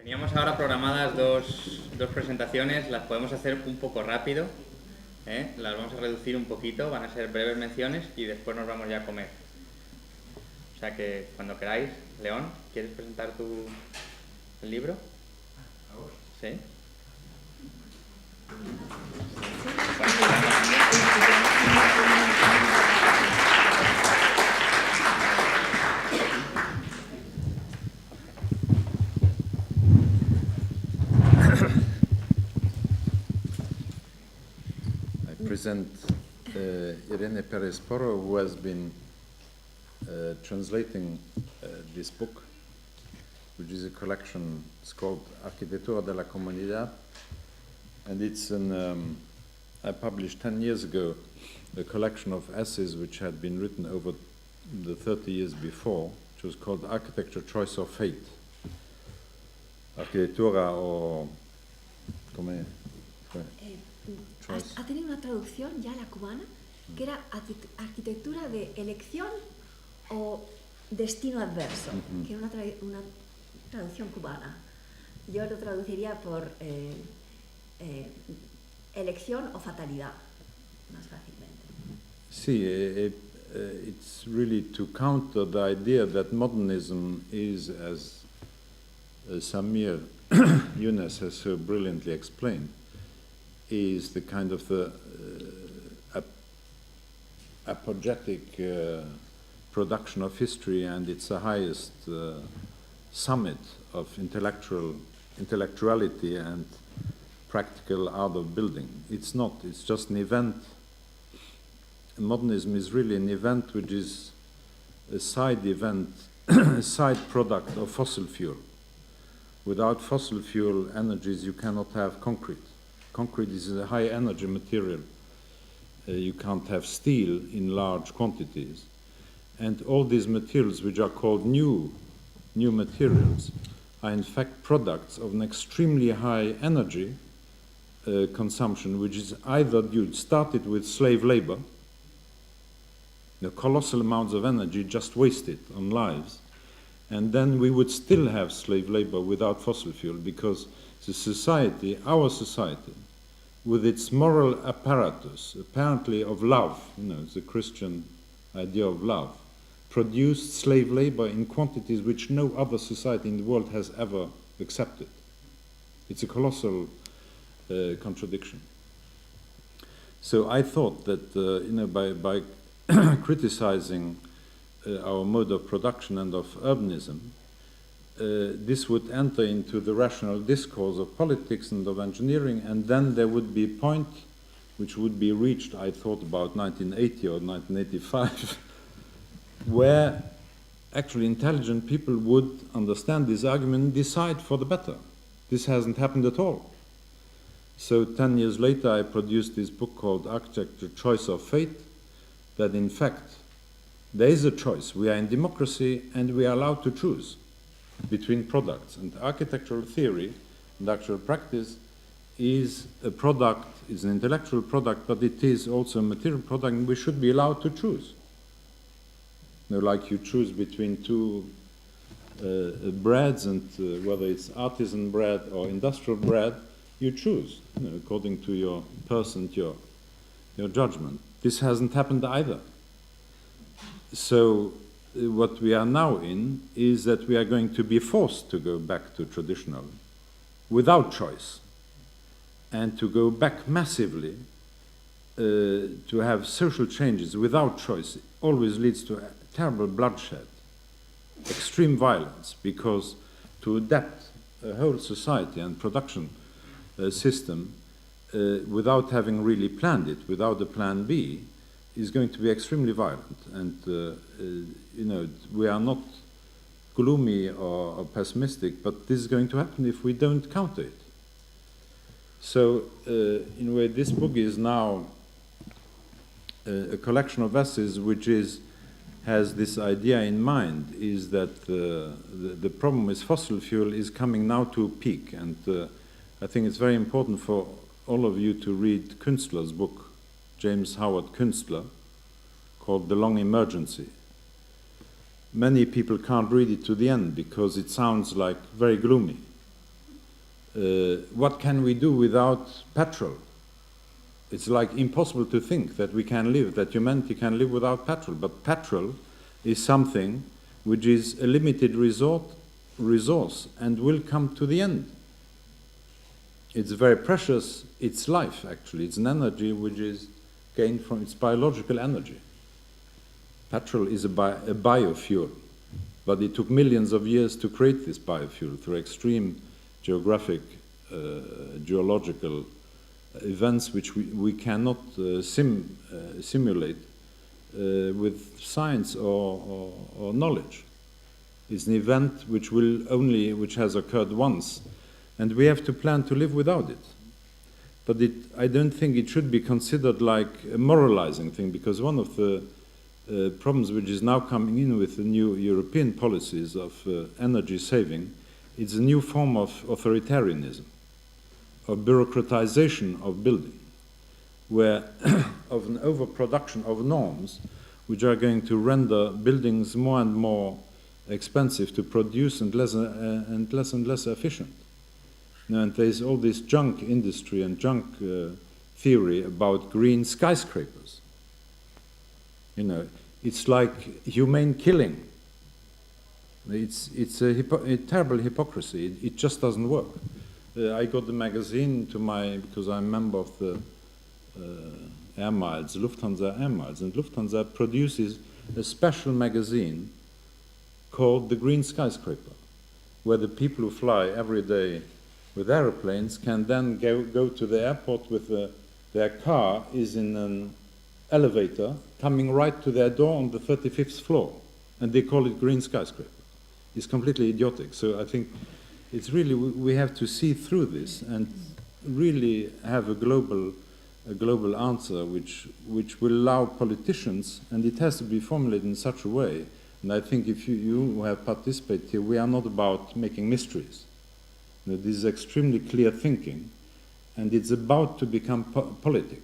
Teníamos ahora programadas dos presentaciones, las podemos hacer un poco rápido, las vamos a reducir un poquito, van a ser breves menciones y después nos vamos ya a comer. O sea que cuando queráis, León, ¿quieres presentar el libro? ¿Sí? Present Irene Perez Porro, who has been translating this book, which is a collection. It's called Arquitectura de la Comunidad, and it's I published 10 years ago a collection of essays which had been written over the 30 years before, which was called Architecture, Choice or Fate. Arquitectura o come ha tenido una traducción ya la cubana, que era arquitectura de elección o destino adverso, que era una traducción cubana. Yo lo traduciría por elección o fatalidad, más fácilmente. Sí, it's really to counter the idea that modernism is, as Samir Yunus has so brilliantly explained, is the kind of apologetic production of history, and it's the highest summit of intellectuality and practical art of building. It's not, it's just an event. Modernism is really an event which is a side event, a side product of fossil fuel. Without fossil fuel energies, you cannot have concrete. Concrete is a high energy material. You can't have steel in large quantities. And all these materials, which are called new materials, are in fact products of an extremely high energy consumption, which is either started with slave labor, the colossal amounts of energy just wasted on lives, and then we would still have slave labor without fossil fuel, because the society, our society, with its moral apparatus, apparently of love, the Christian idea of love, produced slave labor in quantities which no other society in the world has ever accepted. It's a colossal contradiction. So I thought that, by criticizing our mode of production and of urbanism, this would enter into the rational discourse of politics and of engineering, and then there would be a point which would be reached, I thought, about 1980 or 1985, where actually intelligent people would understand this argument and decide for the better. This hasn't happened at all. So 10 years later, I produced this book called Architecture, Choice or Fate, that in fact, there is a choice. We are in democracy, and we are allowed to choose between products. And architectural theory and actual practice is a product, is an intellectual product, but it is also a material product, and we should be allowed to choose. Like you choose between two breads, and whether it's artisan bread or industrial bread, you choose, according to your purse and your judgment. This hasn't happened either. So what we are now in is that we are going to be forced to go back to traditional without choice, and to go back massively to have social changes without choice always leads to terrible bloodshed, extreme violence, because to adapt a whole society and production system without having really planned it, without a plan B, is going to be extremely violent. And we are not gloomy or pessimistic, but this is going to happen if we don't counter it. So in a way, this book is now a collection of essays which has this idea in mind, is that the problem with fossil fuel is coming now to a peak. And I think it's very important for all of you to read Künstler's book, James Howard Künstler, called The Long Emergency. Many people can't read it to the end because it sounds like very gloomy. what can we do without petrol? It's like impossible to think that we can live, that humanity can live without petrol. But petrol is something which is a limited resource and will come to the end. It's very precious, it's life actually. It's an energy which is gained from its biological energy. Petrol is a biofuel, but it took millions of years to create this biofuel through extreme geographic, geological events which we cannot simulate with science or knowledge. It's an event which has occurred once, and we have to plan to live without it. But I don't think it should be considered like a moralizing thing, because one of the problems which is now coming in with the new European policies of energy saving, it's a new form of authoritarianism, of bureaucratization of building, where of an overproduction of norms which are going to render buildings more and more expensive to produce and less efficient. And there's all this junk industry and junk theory about green skyscrapers. You know, it's like humane killing. It's a terrible hypocrisy. It just doesn't work. I got the magazine because I'm a member of the Air Miles, Lufthansa Air Miles, and Lufthansa produces a special magazine called The Green Skyscraper, where the people who fly every day with aeroplanes can then go to the airport with their car is in an elevator coming right to their door on the 35th floor, and they call it Green Skyscraper. It's completely idiotic. So I think it's really, we have to see through this and really have a global answer which will allow politicians, and it has to be formulated in such a way. And I think if you have participated here, we are not about making mysteries. You know, this is extremely clear thinking, and it's about to become politic.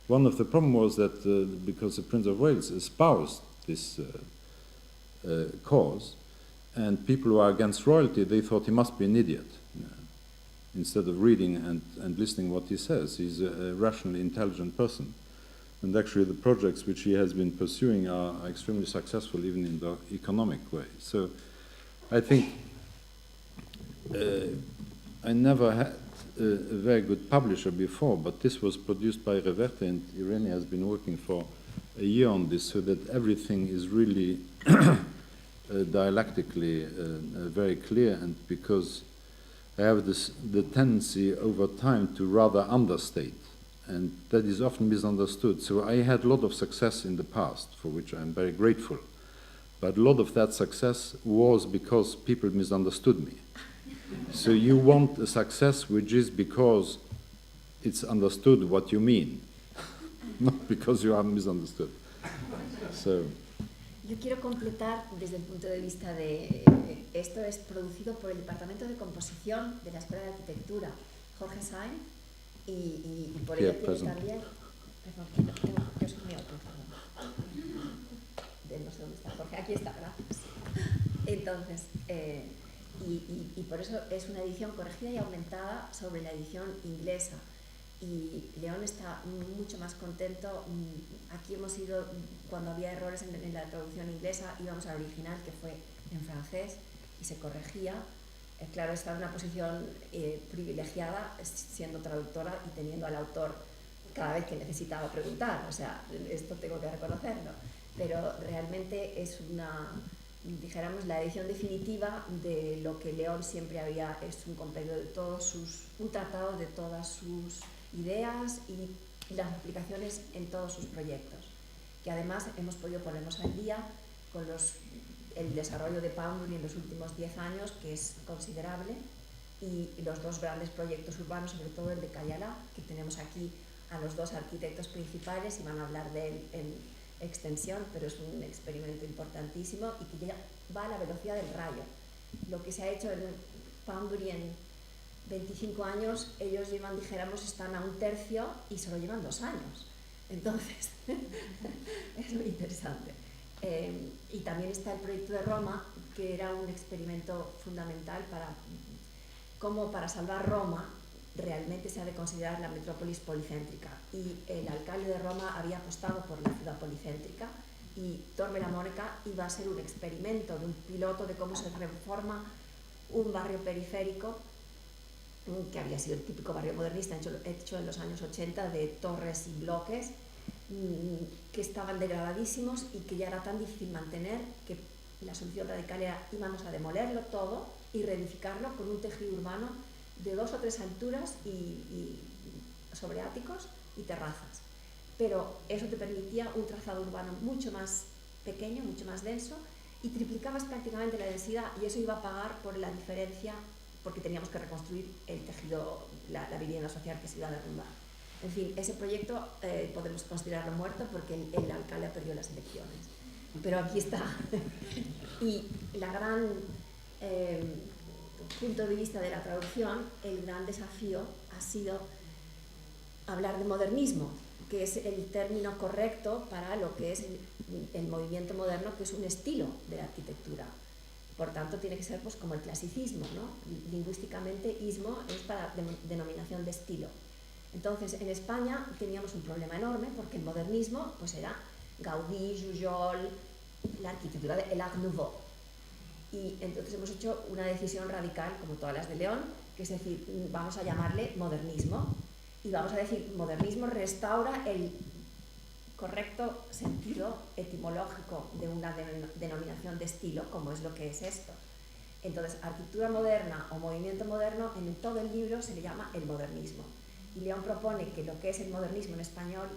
One of the problems was that because the Prince of Wales espoused this cause, and people who are against royalty, they thought he must be an idiot. You know, instead of reading and listening what he says, he's a rationally intelligent person. And actually the projects which he has been pursuing are extremely successful even in the economic way. So I think I never had a very good publisher before, but this was produced by Reverté, and Irene has been working for a year on this, so that everything is really dialectically very clear, and because I have the tendency over time to rather understate, and that is often misunderstood. So I had a lot of success in the past, for which I'm very grateful, but a lot of that success was because people misunderstood me. So you want a success which is because it's understood what you mean, not because you are misunderstood. So. Yo quiero completar desde el punto de vista de esto es producido por el Departamento de Composición de la Escuela de Arquitectura, Jorge Sainz, y por ello tiene también. Perdón, yo soy mi otro, perdón. No sé dónde está Jorge, aquí está, gracias. Entonces, y por eso es una edición corregida y aumentada sobre la edición inglesa. Y León está mucho más contento. Aquí hemos ido, cuando había errores en la traducción inglesa, íbamos al original, que fue en francés, y se corregía. Claro, estaba en una posición privilegiada, siendo traductora y teniendo al autor cada vez que necesitaba preguntar. O sea, esto tengo que reconocerlo. Pero realmente es dijéramos, la edición definitiva de lo que León siempre había, es un compendio de un tratado de todas sus ideas y las aplicaciones en todos sus proyectos, que además hemos podido ponernos al día con el desarrollo de Poundbury en los últimos 10 años, que es considerable, y los dos grandes proyectos urbanos, sobre todo el de Cayalá, que tenemos aquí a los dos arquitectos principales y van a hablar de él en extensión, pero es un experimento importantísimo y que ya va a la velocidad del rayo. Lo que se ha hecho en Poundbury en 25 años, ellos llevan, dijéramos, están a un tercio y solo llevan 2 años. Entonces, es muy interesante. Y también está el proyecto de Roma, que era un experimento fundamental para cómo para salvar Roma realmente se ha de considerar la metrópolis policéntrica, y el alcalde de Roma había apostado por la ciudad policéntrica, y Torre la Mónica iba a ser un experimento, de un piloto de cómo se reforma un barrio periférico que había sido el típico barrio modernista hecho en los años 80, de torres y bloques que estaban degradadísimos y que ya era tan difícil mantener que la solución radical era: íbamos a demolerlo todo y reedificarlo con un tejido urbano de 2 o 3 alturas y sobre áticos y terrazas. Pero eso te permitía un trazado urbano mucho más pequeño, mucho más denso, y triplicabas prácticamente la densidad, y eso iba a pagar por la diferencia, porque teníamos que reconstruir el tejido, la vivienda social que se iba a derrumbar. En fin, ese proyecto podemos considerarlo muerto porque el alcalde perdió las elecciones. Pero aquí está. Y la gran punto de vista de la traducción, el gran desafío ha sido hablar de modernismo, que es el término correcto para lo que es el movimiento moderno, que es un estilo de la arquitectura. Por tanto, tiene que ser pues, como el clasicismo, ¿no? Lingüísticamente, ismo es para denominación de estilo. Entonces, en España teníamos un problema enorme, porque el modernismo pues, era Gaudí, Jujol, la arquitectura del Art Nouveau. Y entonces hemos hecho una decisión radical, como todas las de León, que es decir, vamos a llamarle modernismo, y vamos a decir, modernismo restaura el correcto sentido etimológico de una denominación de estilo, como es lo que es esto. Entonces, arquitectura moderna o movimiento moderno, en todo el libro se le llama el modernismo. Y León propone que lo que es el modernismo en español,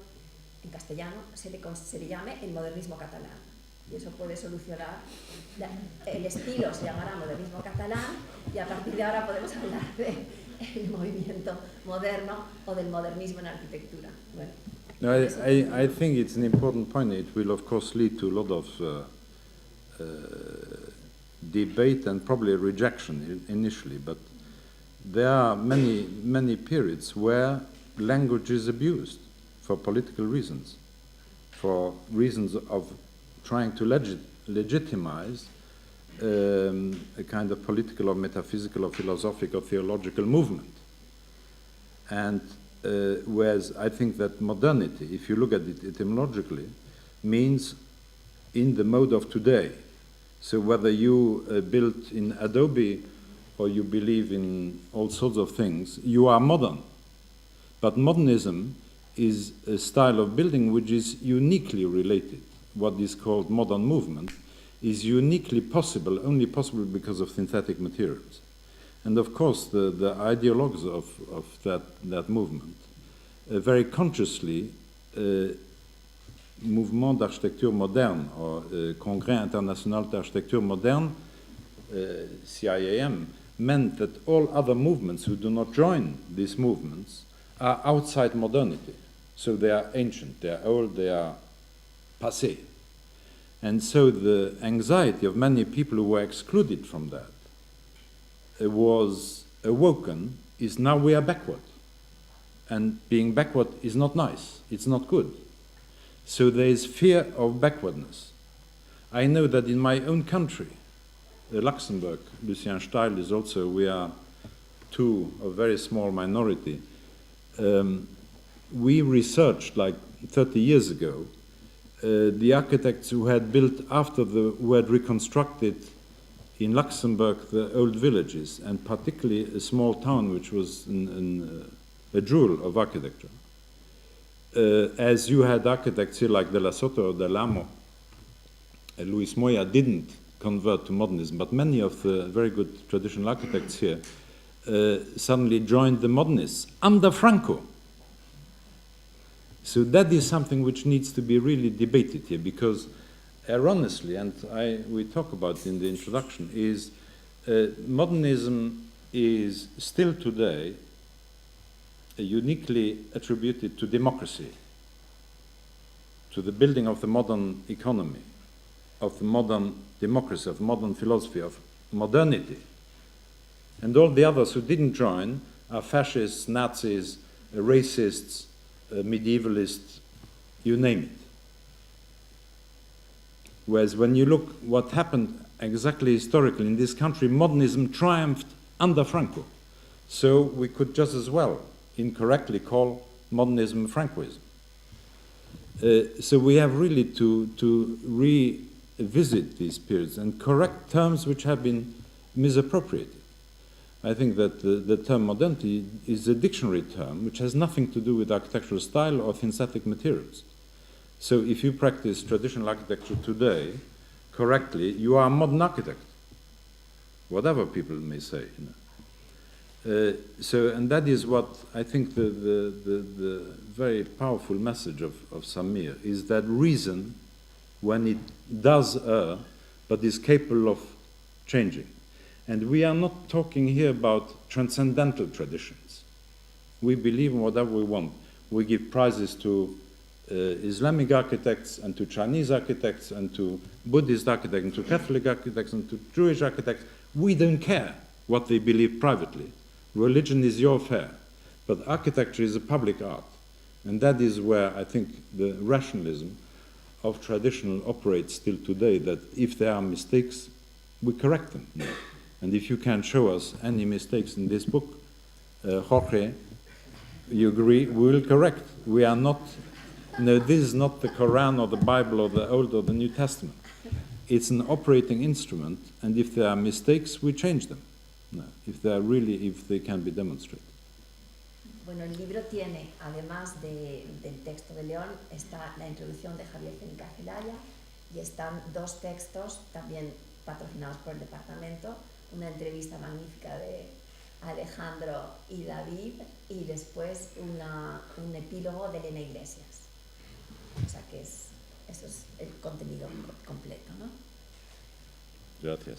en castellano, se le llame el modernismo catalán. Y eso puede solucionar, el estilo se llamará modernismo catalán, y a partir de ahora podemos hablar del movimiento moderno o del modernismo en arquitectura. Bueno. No, I think it's an important point. It will, of course, lead to a lot of debate and probably rejection initially, but there are many periods where language is abused for political reasons, for reasons of trying to legitimize a kind of political or metaphysical or philosophical or theological movement. And whereas I think that modernity, if you look at it etymologically, means in the mode of today. So whether you build in Adobe or you believe in all sorts of things, you are modern. But modernism is a style of building which is uniquely related. What is called modern movement is uniquely possible, only possible because of synthetic materials. And of course, the ideologues of that movement very consciously Mouvement d'Architecture Moderne, or Congrès International d'Architecture Moderne, CIAM, meant that all other movements who do not join these movements are outside modernity. So they are ancient, they are old, they are passé. And so the anxiety of many people who were excluded from that was awoken, is now we are backward. And being backward is not nice, it's not good. So there is fear of backwardness. I know that in my own country, Luxembourg, Lucien Steil is also, we are two, a very small minority. We researched like 30 years ago the architects who had built who had reconstructed in Luxembourg the old villages, and particularly a small town which was a jewel of architecture. As you had architects here like De La Soto or De Lamo, Luis Moya didn't convert to modernism, but many of the very good traditional architects here suddenly joined the modernists under Franco. So that is something which needs to be really debated here, because erroneously, and we talk about it in the introduction, is modernism is still today uniquely attributed to democracy, to the building of the modern economy, of the modern democracy, of modern philosophy, of modernity. And all the others who didn't join are fascists, Nazis, racists, medievalists, you name it. Whereas when you look what happened exactly historically in this country, modernism triumphed under Franco. So we could just as well incorrectly call modernism Francoism. So we have really to revisit these periods and correct terms which have been misappropriated. I think that the term modernity is a dictionary term which has nothing to do with architectural style or synthetic materials. So if you practice traditional architecture today correctly, you are a modern architect, whatever people may say. You know. And that is what I think the very powerful message of Samir is, that reason, when it does err, but is capable of changing. And we are not talking here about transcendental traditions. We believe in whatever we want. We give prizes to Islamic architects and to Chinese architects and to Buddhist architects and to Catholic architects and to Jewish architects. We don't care what they believe privately. Religion is your affair, but architecture is a public art. And that is where I think the rationalism of traditional operates still today, that if there are mistakes, we correct them. And if you can show us any mistakes in this book, Jorge, you agree, we will correct. We are not, no, this is not the Quran or the Bible or the Old or the New Testament. It's an operating instrument, and if there are mistakes, we change them. No, if they can be demonstrated. Bueno, el libro tiene, además del texto de León, está la introducción de Javier Cenica Celaya y están dos textos también patrocinados por el departamento, una entrevista magnífica de Alejandro y David y después un epílogo de Elena Iglesias. O sea que eso es el contenido completo, ¿no? Gracias.